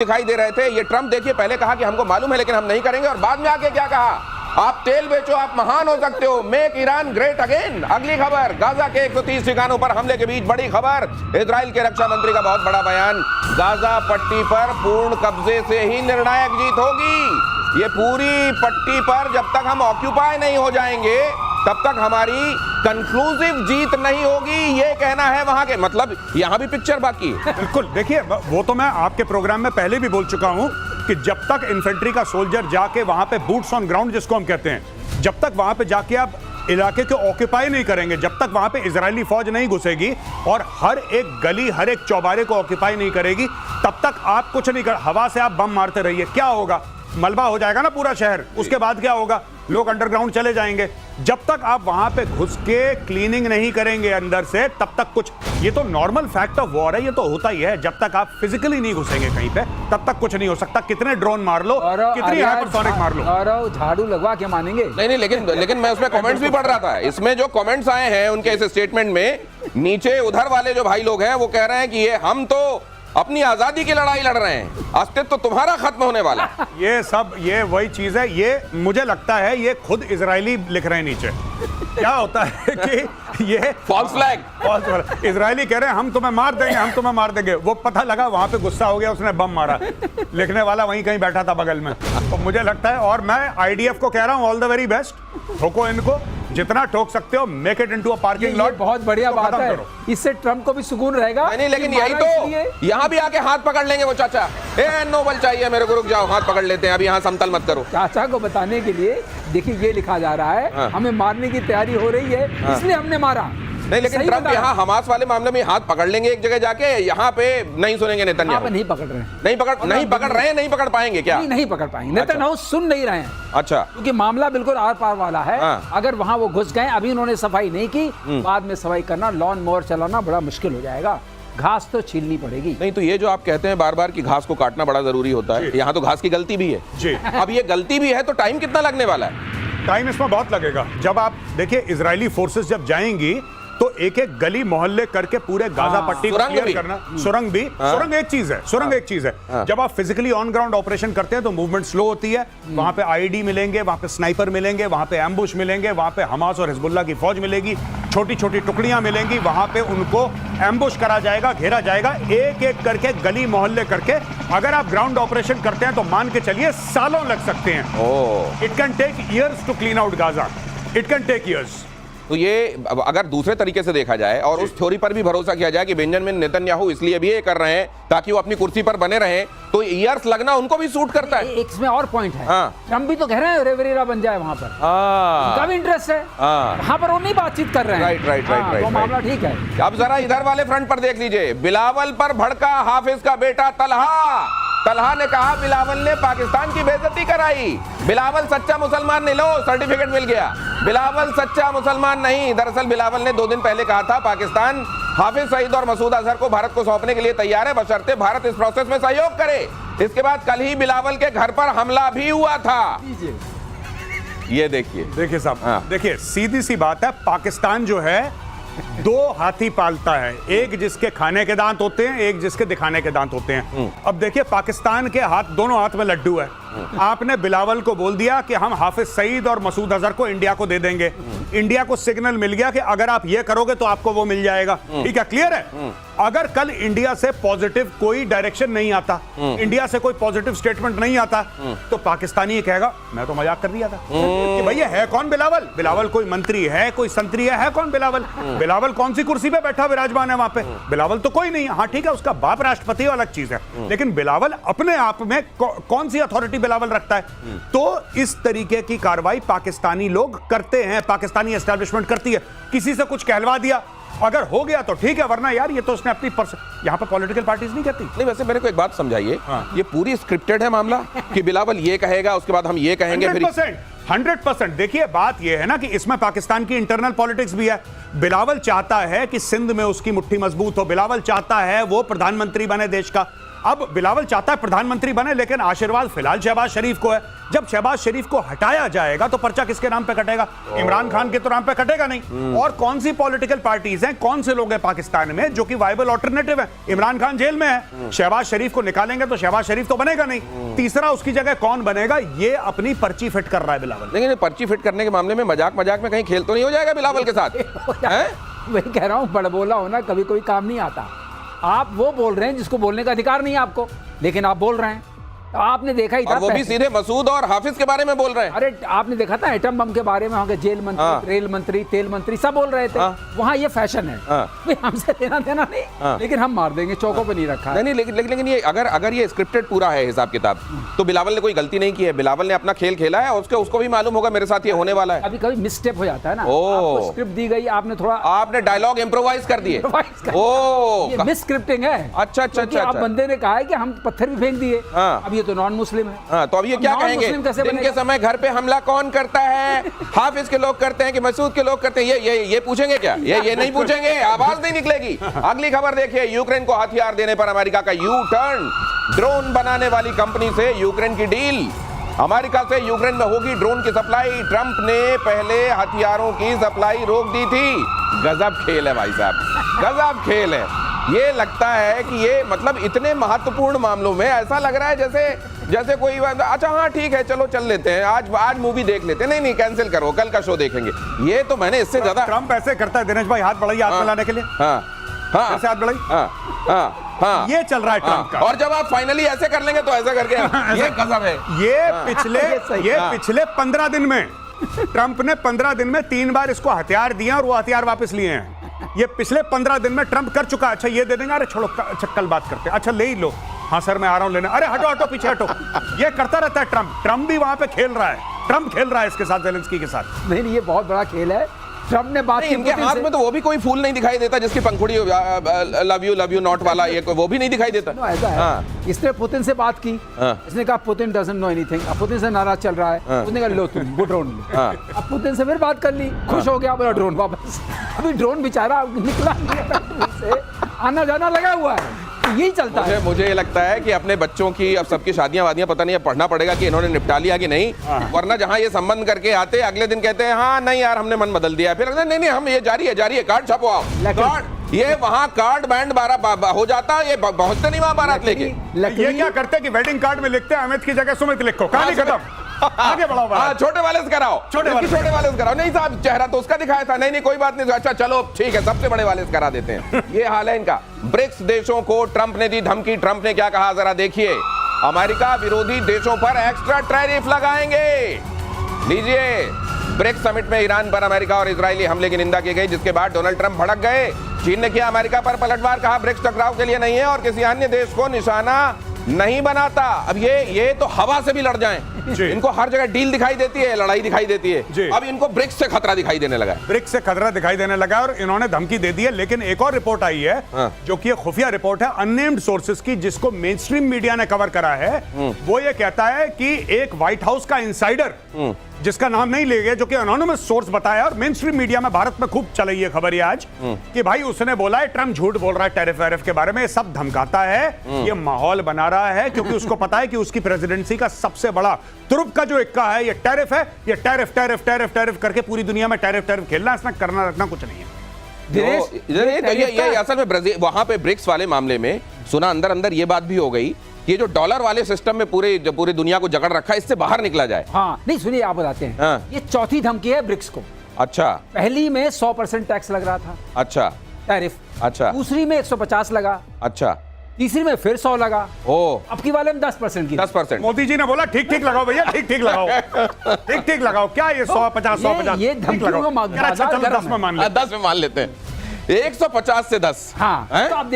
दिखाई दे रहे थे। ये ट्रंप देखिए पहले कहा कि हमको मालूम है लेकिन हम नहीं करेंगे, और बाद में आके क्या कहा, आप तेल बेचो, आप महान हो सकते हो, मेक ईरान ग्रेट अगेन। अगली खबर, गाजा के 130 ठिकानों पर हमले के बीच बड़ी खबर, इजराइल के रक्षा मंत्री का बहुत बड़ा बयान, गाजा पट्टी पर पूर्ण कब्जे से ही निर्णायक जीत होगी। ये पूरी पट्टी पर जब तक हम ऑक्यूपाई नहीं हो जाएंगे तब तक हमारी कंक्लूसिव जीत नहीं होगी, ये कहना है वहां के। मतलब यहां भी पिक्चर बाकी है। बिल्कुल, देखिए वो तो मैं आपके प्रोग्राम में पहले भी बोल चुका हूं कि जब तक इन्फेंट्री का सोल्जर जाके वहां पे बूट्स ऑन ग्राउंड जिसको हम कहते हैं, जब तक वहां पे जाके आप इलाके को ऑक्यूपाई नहीं करेंगे, जब तक वहां पे इजरायली फौज नहीं घुसेगी और हर एक गली हर एक चौबारे को ऑक्यूपाई नहीं करेगी, तब तक आप कुछ नहीं कर। हवा से आप बम मारते रहिए, क्या होगा, मलबा हो जाएगा ना पूरा शहर। उसके बाद क्या होगा, लोग अंडरग्राउंड चले जाएंगे। जब तक आप वहां पे घुस के क्लीनिंग नहीं करेंगे अंदर से, तब तक कुछ, ये तो नॉर्मल फैक्ट ऑफ वॉर है, ये तो होता ही है। जब तक आप फिजिकली नहीं घुसेंगे कहीं पे, तब तक कुछ नहीं हो सकता। कितने ड्रोन मार लो, कितनी हाइपरसोनिक मार लो, और झाड़ू लगवा के मानेंगे नहीं, लेकिन मैं उसमें कमेंट्स भी पढ़ रहा था। इसमें जो कमेंट्स आए हैं उनके इस स्टेटमेंट में, नीचे उधर वाले जो भाई लोग हैं वो कह रहे हैं कि ये हम तो अपनी आजादी की लड़ाई लड़ रहे हैं, अस्तित्व तो तुम्हारा खत्म होने वाला है। ये सब, ये वही चीज है। ये मुझे लगता है ये खुद इजरायली लिख रहे हैं नीचे। क्या होता है कि ये फॉल्स फ्लैग, इजरायली कह रहे हैं हम तुम्हें मार देंगे, हम तुम्हें मार देंगे। वो पता लगा वहां पे गुस्सा हो गया, उसने बम मारा। लिखने वाला वहीं कहीं बैठा था बगल में। तो मुझे लगता है, और मैं आईडीएफ को कह रहा हूं ऑल द वेरी बेस्ट, ठोको इनको, जितना ठोक सकते हो, make it into a parking lot. बहुत बढ़िया बात है, इससे ट्रंप को भी सुकून रहेगा। नहीं, लेकिन यही तो, यहां भी आके हाथ पकड़ लेंगे वो चाचा, ए नोबल चाहिए मेरे को, रुक जाओ, हाथ पकड़ लेते हैं, अभी यहां समतल मत करो। चाचा को बताने के लिए देखिए ये लिखा जा रहा है, हाँ। हमें मारने की तैयारी हो रही है, हाँ। इसलिए हमने मारा। नहीं, लेकिन ट्रंप यहाँ हमास वाले मामले में हाथ पकड़ लेंगे एक जगह जाके, यहाँ पे नहीं सुनेंगे नेतन्याहू। नहीं पकड़ रहे हैं, नहीं पकड़ पाएंगे क्या? नहीं पकड़ पाएंगे, नेतन्याहू सुन नहीं रहे हैं। अच्छा, क्योंकि मामला बिल्कुल आर पार वाला है। हाँ। अगर वहां वो घुस गए, अभी उन्होंने सफाई नहीं की, बाद में सफाई करना, लॉन मोवर चलाना बड़ा मुश्किल हो जाएगा, घास तो छीलनी पड़ेगी। नहीं तो ये जो आप कहते हैं बार बार कि घास को काटना बड़ा जरूरी होता है, यहाँ तो घास की गलती भी है जी। अब ये गलती भी है तो टाइम कितना लगने वाला है? टाइम इसमें बहुत लगेगा। जब आप देखिए इजरायली फोर्सेस जब जाएंगी तो एक एक गली मोहल्ले करके पूरे गाजा पट्टी को क्लियर करना, सुरंग भी, सुरंग एक चीज है, सुरंग एक चीज है। जब आप फिजिकली ऑन ग्राउंड ऑपरेशन करते हैं तो मूवमेंट स्लो होती है। वहां पे आईडी मिलेंगे, वहां पे स्नाइपर मिलेंगे, वहां पे एम्बुश मिलेंगे, वहां पे हमास और हिजबुल्लाह की फौज मिलेगी, छोटी छोटी टुकड़ियां मिलेंगी, वहां पे उनको एम्बुश करा जाएगा, घेरा जाएगा, एक एक करके गली मोहल्ले करके। अगर आप ग्राउंड ऑपरेशन करते हैं तो मान के चलिए सालों लग सकते हैं। It can take years to clean out Gaza, it can take years. तो ये अगर दूसरे तरीके से देखा जाए और उस थ्योरी पर भी भरोसा किया जाए कि बेंजामिन नेतन्याहू इसलिए भी ये कर रहे हैं ताकि वो अपनी कुर्सी पर बने रहें, तो ईयर्स लगना उनको भी सूट करता है। एक इसमें और पॉइंट है, हाँ। ट्रम्प भी तो कह रहे हैं रेवरेरा बन जाए वहां पर, उनका भी इंटरेस्ट है, वहां पर वो नहीं बातचीत कर रहे हैं। राइट, वो मामला ठीक है। अब जरा इधर वाले फ्रंट पर देख लीजिए, बिलावल पर भड़का हाफिज का बेटा तलहा ने कहा बिलावल ने पाकिस्तान की बेइज्जती कराई। बिलावल सच्चा मुसलमान नहीं, लो सर्टिफिकेट मिल गया। बिलावल सच्चा मुसलमान नहीं, दरअसल बिलावल ने 2 दिन पहले कहा था पाकिस्तान हाफिज सईद और मसूद अजहर को भारत को सौंपने के लिए तैयार है, बशर्ते भारत इस प्रोसेस में सहयोग करे। इसके बाद कल ही बिलावल के घर पर हमला भी हुआ था। ये देखिए साहब, देखिए सीधी सी बात है, पाकिस्तान जो है 2 हाथी पालता है, एक जिसके खाने के दांत होते हैं, एक जिसके दिखाने के दांत होते हैं। अब देखिए पाकिस्तान के हाथ, दोनों हाथ में लड्डू है। आपने बिलावल को बोल दिया कि हम हाफिज सईद और मसूद अजहर को इंडिया को दे देंगे, इंडिया को सिग्नल मिल गया कि अगर आप ये करोगे तो आपको वो मिल जाएगा। ठीक है, क्लियर है। अगर कल इंडिया से पॉजिटिव कोई डायरेक्शन नहीं आता, इंडिया से कोई पॉजिटिव स्टेटमेंट नहीं आता, तो पाकिस्तानी ये कहेगा मैं तो मजाक कर दिया था कि भैया है कौन बिलावल? बिलावल कोई मंत्री है, कोई संतरी है कौन बिलावल? बिलावल कौन सी कुर्सी पे बैठा विराजमान है वहां पे? बिलावल तो कोई नहीं। हाँ ठीक है, उसका बाप राष्ट्रपति अलग चीज है, लेकिन बिलावल अपने आप में कौन सी अथॉरिटी बिलावल रखता है? तो इस तरीके की कार्रवाई पाकिस्तानी लोग करते हैं, पाकिस्तानी एस्टैब्लिशमेंट करती है। किसी से कुछ कहलवा दिया, अगर हो गया तो ठीक है, वरना यार ये तो उसने अपनी यहाँ पे पॉलिटिकल पार्टीज नहीं कहती। नहीं, वैसे मेरे को एक बात समझाइए, ये पूरी स्क्रिप्टेड है मामला कि बिलावल ये कहेगा उसके बाद हम ये कहेंगे? 100%। देखिए बात ये है ना कि इसमें पाकिस्तान की इंटरनल पॉलिटिक्स भी है। बिलावल चाहता है कि सिंध में उसकी मुट्ठी मजबूत हो, बिलावल चाहता है वो प्रधानमंत्री बने देश का। अब बिलावल चाहता है प्रधानमंत्री बने, लेकिन आशीर्वाद फिलहाल शहबाज शरीफ को है। जब शहबाज शरीफ को हटाया जाएगा तो पर्चा किसके नाम पे कटेगा? इमरान खान के तो नाम पे कटेगा नहीं। और कौन सी पॉलिटिकल पार्टीज हैं, कौन से लोग हैं पाकिस्तान में जो कि वायबल ऑल्टरनेटिव है? इमरान खान जेल में है, शहबाज शरीफ को निकालेंगे तो शहबाज शरीफ तो बनेगा नहीं। तीसरा उसकी जगह कौन बनेगा, ये अपनी पर्ची फिट कर रहा है बिलावल। लेकिन पर्ची फिट करने के मामले में मजाक में कहीं खेल तो नहीं हो जाएगा बिलावल के साथ? वही कह रहा हूँ, बड़बोला होना कभी कोई काम नहीं आता। आप वो बोल रहे हैं जिसको बोलने का अधिकार नहीं है आपको, लेकिन आप बोल रहे हैं। तो आपने देखा ही था, और वो भी सीधे मसूद और हाफिज के बारे में बोल रहे हैं। अरे आपने देखा था एटम बम के बारे में, वहाँ के जेल मंत्री, रेल मंत्री, तेल मंत्री सब बोल रहे थे। वहाँ ये फैशन है, भाई हमसे लेना देना नहीं, लेकिन हम मार देंगे, चौकों पे नहीं रखा है। नहीं, लेकिन ये अगर ये स्क्रिप्टेड पूरा है हिसाब किताब, तो बिलावल ने कोई गलती नहीं की है। बिलावल ने अपना खेल खेला है, उसको भी मालूम होगा मेरे साथ ये होने वाला है। कभी कभी मिसस्टेप हो जाता है ना, आपको स्क्रिप्ट दी गई, आपने डायलॉग इम्प्रोवाइज कर दिए। ये मिस स्क्रिप्टिंग है। अच्छा। आप बंदे ने कहा है कि हम पत्थर भी फेंक दिए। अब ये तो नॉन मुस्लिम है। हाँ, तो अब ये क्या कहेंगे? दिन के समय घर पे हमला कौन करता है? हाफिज के लोग करते हैं कि मसूद के लोग करते हैं? ये पूछेंगे क्या? ये नहीं पूछेंगे, आवाज नहीं निकलेगी। अगली खबर देखिए, यूक्रेन को हथियार देने पर अमेरिका का यू टर्न। ड्रोन बनाने वाली कंपनी से यूक्रेन की डील। अमेरिका से यूक्रेन में होगी ड्रोन की सप्लाई। ट्रंप ने पहले हथियारों की सप्लाई रोक दी थी। गजब खेल है भाई साहब, गजब खेल है। ये लगता है कि ये मतलब इतने महत्वपूर्ण मामलों में ऐसा लग रहा है जैसे कोई, अच्छा हाँ ठीक है चलो चल लेते हैं, आज मूवी देख लेते हैं। नहीं कैंसिल करो, कल का शो देखेंगे। ये तो मैंने इससे ज्यादा ट्रंप ऐसे करता है। दिनेश भाई हाथ बढ़ाइए, हाथ मिलाने के लिए। हाँ, हाथ बढ़ाइए। हाँ, ये चल रहा है ट्रंप का। और जब आप फाइनली ऐसे कर लेंगे तो ऐसा करके ये गजब है। ये पिछले 15 दिन में ट्रंप ने 15 दिन में 3 बार इसको हथियार दिए और वो हथियार वापस लिए हैं। ये पिछले 15 दिन में ट्रंप कर चुका। अच्छा ये दे देंगे, अरे छोड़ो अच्छा कल बात करते हैं, अच्छा ले ही लो, हाँ सर मैं आ रहा हूं लेने, अरे हटो पीछे हटो। ये करता रहता है ट्रंप भी वहां पे खेल रहा है। ट्रंप खेल रहा है इसके साथ, ज़ेलेंस्की के साथ। नहीं ये बहुत बड़ा खेल है। ट्रंप ने बात की, इनके हाथ में तो वो भी कोई फूल नहीं दिखाई देता जिसकी पंखुड़ी लव यू नॉट वाला, ये वो भी नहीं दिखाई देता। ऐसा है। इसने पुतिन से बात की, इसने कहा पुतिन डजंट नो एनीथिंग। अब पुतिन से नाराज चल रहा है, उसने कहा लो तुम वो ड्रोन लो। अब पुतिन से फिर बात कर ली, खुश हो गया, बोला ड्रोन वापस। अभी ड्रोन बेचारा निकला से आना जाना लगा हुआ है, यही चलता है। मुझे लगता है कि अपने बच्चों की अब सबकी शादियां वादियां पता नहीं, पढ़ना पड़ेगा कि इन्होंने निपटा लिया कि नहीं, वरना जहां ये संबंध करके आते अगले दिन कहते हैं हाँ नहीं यार हमने मन बदल दिया, फिर नहीं हम ये जारी है कार्ड छपो आप, कार्ड ये वहां कार्ड बैंड 12 हो जाता है, ये पहुंचते नहीं वहां बारात लेके। ये क्या करते हैं कि वेडिंग कार्ड में लिखते हैं अमित की जगह सुमित लिखो, कहानी खत्म, आगे बढ़ाओ। हाँ, छोटे वाले से कराओ, छोटे वाले से कराओ। नहीं साहब चेहरा तो उसका दिखाया था, नहीं कोई बात नहीं, अच्छा चलो ठीक है सबसे बड़े वाले से करा देते हैं। ये हाल है इनका। ब्रिक्स देशों को ट्रंप ने दी धमकी। ट्रंप ने क्या कहा जरा देखिए, अमेरिका विरोधी देशों पर एक्स्ट्रा टैरिफ लगाएंगे। लीजिए, ब्रिक्स समिट में ईरान पर अमेरिका और इजरायली हमले की निंदा की गई, जिसके बाद डोनाल्ड ट्रंप भड़क गए। चीन ने किया अमेरिका पर पलटवार, कहा ब्रिक्स टकराव के लिए नहीं है और किसी अन्य देश को निशाना नहीं बनाता। अब ये तो हवा से भी लड़ जाएं, इनको हर जगह डील दिखाई देती है, लड़ाई दिखाई देती है। अब इनको ब्रिक्स से खतरा दिखाई देने लगा है। ब्रिक्स से खतरा दिखाई देने लगा और इन्होंने धमकी दे दी है। लेकिन एक और रिपोर्ट आई है जो कि खुफिया रिपोर्ट है अननेम्ड सोर्सेज की, जिसको मेन स्ट्रीम मीडिया ने कवर करा है। वो ये कहता है कि एक व्हाइट हाउस का इंसाइडर, जिसका नाम नहीं ले गया, जो कि एनोनिमस सोर्स बताया और मेन स्ट्रीम मीडिया में भारत में खूब चल रही है खबर ये आज, कि भाई उसने बोला है ट्रंप झूठ बोल रहा है टैरिफ वैरिफ के बारे में, ये सब धमकाता है, ये माहौल बना रहा है, क्योंकि उसको पता है कि उसकी प्रेसिडेंसी का सबसे बड़ा तुरुप का जो इक्का है ये टैरिफ है। ये टैरिफ करके पूरी दुनिया में टैरिफ खेलना, इसमें करना रखना कुछ नहीं है। ये असल में ब्राजील वहां पे ब्रिक्स वाले मामले में सुना अंदर ये बात भी हो गई, ये जो डॉलर वाले सिस्टम में पूरे दुनिया को जकड़ रखा है, इससे बाहर निकला जाए। हाँ, नहीं सुनिए आप बताते हैं। हाँ। ये चौथी धमकी है ब्रिक्स को। अच्छा। पहली में 100% टैक्स लग रहा था। अच्छा। टैरिफ। अच्छा। दूसरी में 150 लगा। अच्छा। तीसरी में फिर 100 लगा। अब की वाले में 10% की। 10%। मोदी जी ने बोला ठीक लगाओ भैया, ठीक लगाओ। क्या ये 150 ये धमकियों को 10 में मान लेते हैं। 150 से 10। हाँ, तो आप